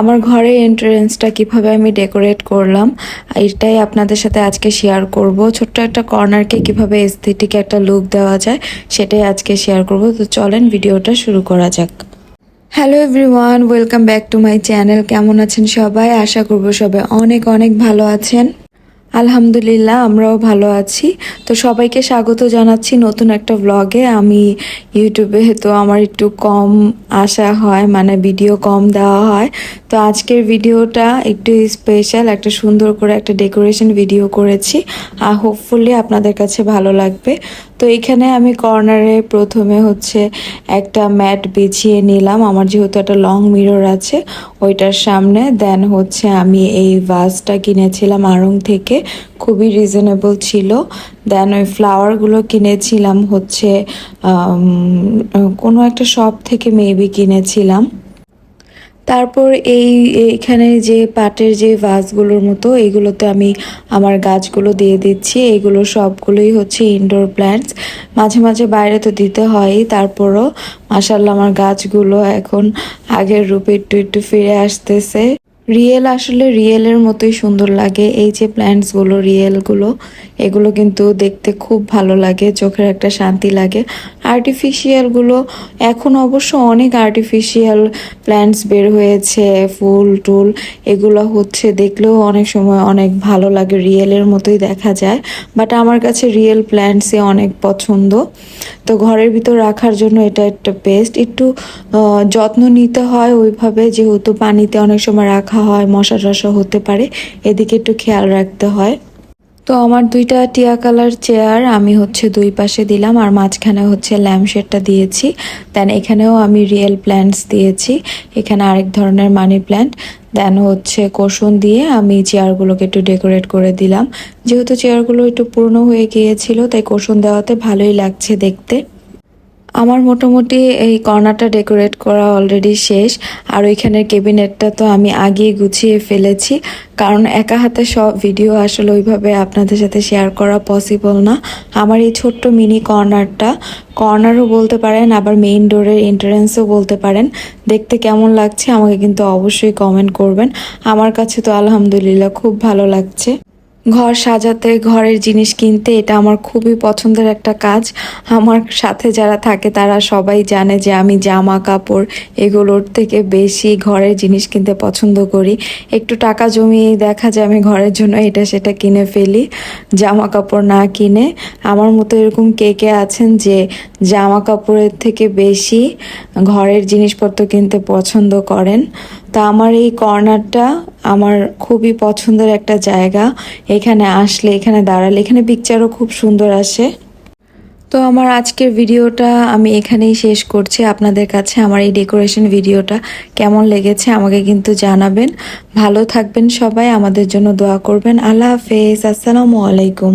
আমার ঘরের এন্ট্রান্সটা কিভাবে আমি ডেকোরেট করলাম এটাই আপনাদের সাথে আজকে শেয়ার করব। ছোট্ট একটা কর্নারকে কিভাবে এস্থেটিক একটা লুক দেওয়া যায় সেটাই আজকে শেয়ার করব। তো চলেন ভিডিওটা শুরু করা যাক। Hello everyone, welcome back to my channel. কেমন আছেন সবাই? আশা করব সবাই অনেক অনেক ভালো আছেন। আলহামদুলিল্লাহ, আমরাও ভালো আছি। তো সবাইকে স্বাগত জানাচ্ছি নতুন একটা ব্লগে। আমি ইউটিউবে তো আমার একটু কম আসা হয়, মানে ভিডিও কম দেওয়া হয়। তো আজকের ভিডিওটা একটু স্পেশাল, একটা সুন্দর করে একটা ডেকোরেশন ভিডিও করেছি, আর হোপফুলি আপনাদের কাছে ভালো লাগবে। তো এখানে আমি কর্নারে প্রথমে হচ্ছে একটা ম্যাট বিছিয়ে নিলাম, আমার যেহেতু একটা লং মিরর আছে ওইটার সামনে। দেন হচ্ছে আমি এই ভাসটা কিনেছিলাম আড়ং থেকে, খুবই রিজনেবল ছিল। দেন ওই ফ্লাওয়ারগুলো কিনেছিলাম হচ্ছে কোনো একটা শপ থেকে মেবি কিনেছিলাম। তারপর এইখানে যে পাটের যে ভাসগুলোর মতো এগুলোতে আমি আমার গাছগুলো দিয়ে দিচ্ছি। এগুলো সবগুলোই হচ্ছে ইনডোর প্ল্যান্টস, মাঝে মাঝে বাইরে তো দিতে হয়ই। তারপরও মাশাআল্লাহ আমার গাছগুলো এখন আগের রূপে একটু একটু ফিরে আসতেছে। আসলে রিয়েলের মতোই সুন্দর লাগে এই যে প্ল্যান্টসগুলো, রিয়েলগুলো এগুলো কিন্তু দেখতে খুব ভালো লাগে, চোখের একটা শান্তি লাগে। আর্টিফিশিয়ালগুলো এখন অবশ্য অনেক আর্টিফিশিয়াল প্ল্যান্টস বের হয়েছে, ফুল টুল, এগুলো হচ্ছে দেখলেও অনেক সময় অনেক ভালো লাগে, রিয়েলের মতোই দেখা যায়। বাট আমার কাছে রিয়েল প্ল্যান্টসই অনেক পছন্দ। তো ঘরের ভিতর রাখার জন্য এটা একটা বেস্ট। একটু যত্ন নিতে হয় ওইভাবে, যেহেতু পানিতে অনেক সময় রাখা হয়, মশা টশা হতে পারে, এদিকে একটু খেয়াল রাখতে হয়। তো আমার দুইটা টিয়া কালার চেয়ার আমি হচ্ছে দুই পাশে দিলাম, আর মাঝখানে হচ্ছে ল্যাম্পশেডটা দিয়েছি। দেন এখানেও আমি রিয়েল প্ল্যান্টস দিয়েছি, এখানে আরেক ধরনের মানি প্ল্যান্ট। দেন হচ্ছে কোশন দিয়ে আমি চেয়ারগুলোকে একটু ডেকোরেট করে দিলাম। যেহেতু চেয়ারগুলো একটু পুরনো হয়ে গিয়েছিল তাই কোশন দেওয়াতে ভালোই লাগছে দেখতে। আমার মোটামুটি এই কর্নারটা ডেকোরেট করা অলরেডি শেষ। আর ওইখানের ক্যাবিনেটটা তো আমি আগেই গুছিয়ে ফেলেছি, কারণ একা হাতে সব ভিডিও আসলে ওইভাবে আপনাদের সাথে শেয়ার করা পসিবল না। আমার এই ছোট্ট মিনি কর্নারও বলতে পারেন, আবার মেইন ডোরের এন্ট্রান্সও বলতে পারেন। দেখতে কেমন লাগছে আমাকে কিন্তু অবশ্যই কমেন্ট করবেন। আমার কাছে তো আলহামদুলিল্লাহ খুব ভালো লাগছে। ঘর সাজাতে, ঘরের জিনিস কিনতে এটা আমার খুবই পছন্দের একটা কাজ। আমার সাথে যারা থাকে তারা সবাই জানে যে আমি জামা কাপড় এগুলোর থেকে বেশি ঘরের জিনিস কিনতে পছন্দ করি। একটু টাকা জমিয়ে দেখা যায় আমি ঘরের জন্য এটা সেটা কিনে ফেলি, জামা কাপড় না কিনে। আমার মতো এরকম কে কে আছেন যে জামা কাপড়ের থেকে বেশি ঘরের জিনিসপত্র কিনতে পছন্দ করেন? তা আমার এই কর্নারটা আমার খুবই পছন্দের একটা জায়গা। এখানে আসলে, এখানে দাঁড়ালে, এখানে পিকচারও খুব সুন্দর আসে। তো আমার আজকের ভিডিওটা আমি এখানেই শেষ করছি। আপনাদের কাছে আমার এই ডেকোরেশন ভিডিওটা কেমন লেগেছে আমাকে কিন্তু জানাবেন। ভালো থাকবেন সবাই, আমাদের জন্য দোয়া করবেন। আল্লাহ হাফেজ, আসসালামু আলাইকুম।